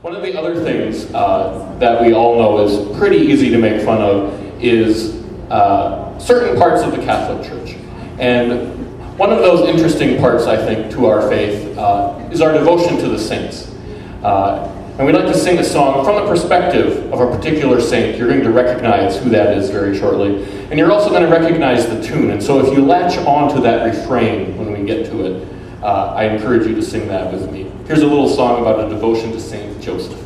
One of the other things that we all know is pretty easy to make fun of is certain parts of the Catholic Church. And one of those interesting parts, I think, to our faith is our devotion to the saints. And we'd like to sing a song from the perspective of a particular saint. You're going to recognize who that is very shortly. And you're also going to recognize the tune. And so if you latch on to that refrain when we get to it, I encourage you to sing that with me. Here's a little song about a devotion to Saint Joseph.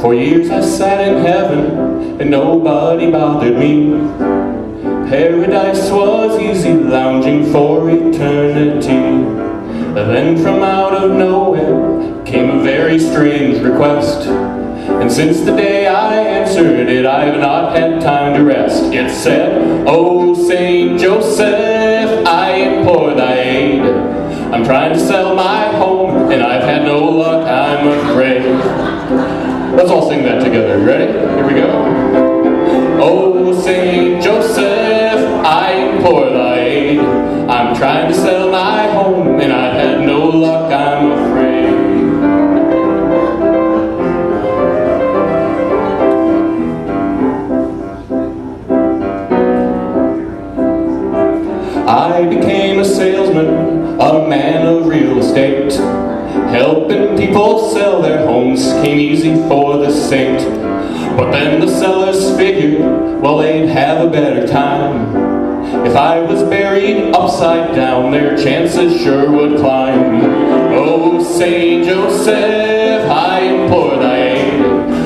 For years I sat in heaven and nobody bothered me. Paradise was easy lounging for eternity. And then from out of nowhere came a very strange request. And since the day I answered it, I have not had time to rest. It said, "Oh, Saint Joseph, I implore thy aid. I'm trying to sell my home and I've had no luck, I'm afraid." Let's all sing that together. You ready? Here we go. Oh, Saint Joseph, I implore thy aid. I'm trying to sell my home and I've had no luck, I'm afraid. I became a salesman, a man of real estate. Helping people sell their homes came easy for the saint. But then the sellers figured, well, they'd have a better time if I was buried upside down, their chances sure would climb. Oh, Saint Joseph, I implore thy aid.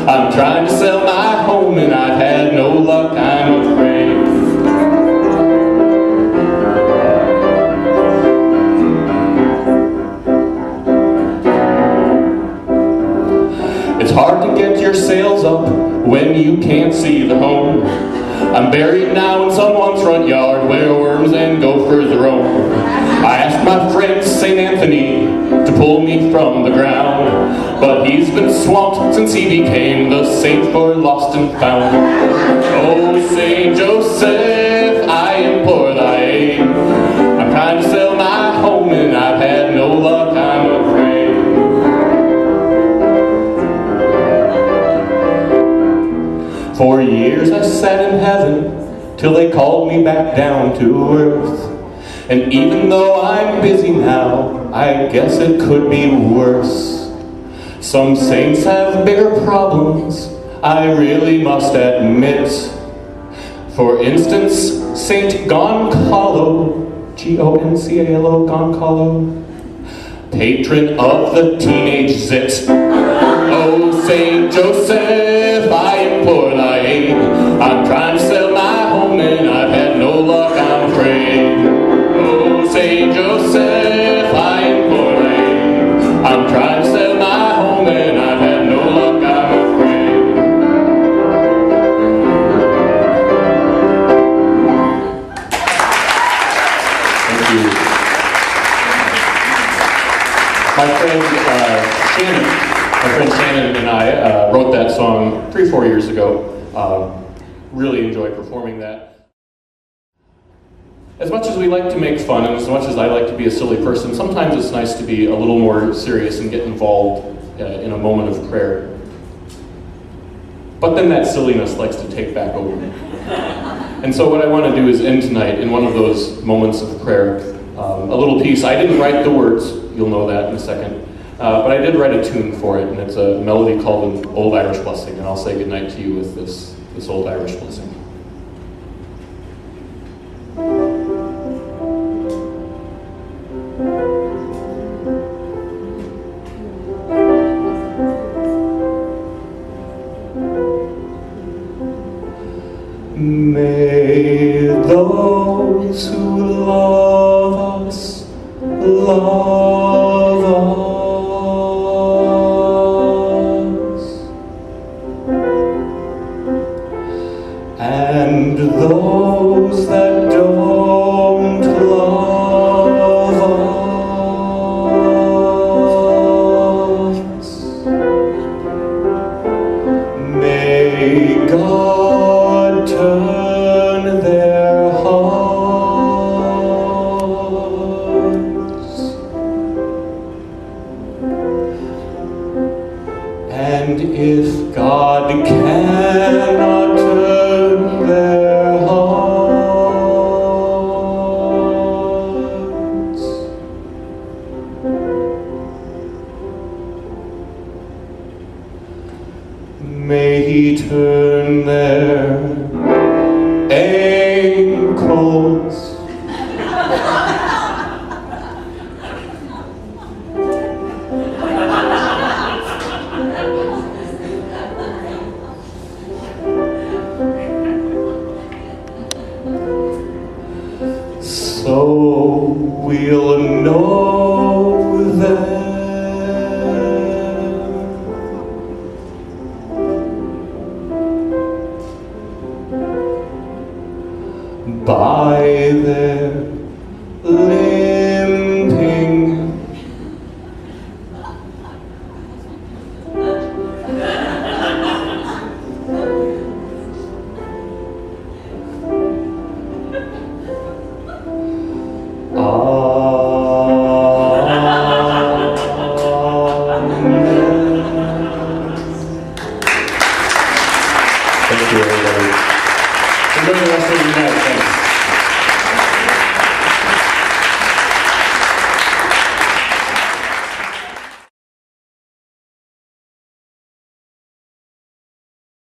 I'm trying to sell my home and I've had no luck, I'm afraid. It's hard to get your sales up when you can't see the home. I'm buried now in someone's front yard where worms and gophers roam. I asked my friend St. Anthony to pull me from the ground, but he's been swamped since he became the saint for lost and found. Oh, St. Joseph, I implore thy aid. I'm trying to sell my home and I've had no luck, I'm afraid. For years I sat in heaven till they called me back down to earth. And even though I'm busy now, I guess it could be worse. Some saints have bigger problems, I really must admit. For instance, Saint Goncalo, G-O-N-C-A-L-O, Goncalo, patron of the teenage zit. Oh, Saint Joseph, I implore thy aid. I'm trying to sell my home and I've had no luck, I'm afraid. Oh, Saint Joseph, I implore thy aid. I'm trying to sell my home and I've had no luck, I'm afraid. Thank you. My friend Shannon and I wrote that song 3-4 years ago. Really enjoy performing that. As much as we like to make fun, and as much as I like to be a silly person, sometimes it's nice to be a little more serious and get involved in a moment of prayer. But then that silliness likes to take back over. And so what I want to do is end tonight in one of those moments of prayer. A little piece. I didn't write the words, you'll know that in a second. But I did write a tune for it, and it's a melody called an Old Irish Blessing, and I'll say goodnight to you with this Old Irish Blessing. May those who love us love us, and those that don't love us, may God we'll know them. By their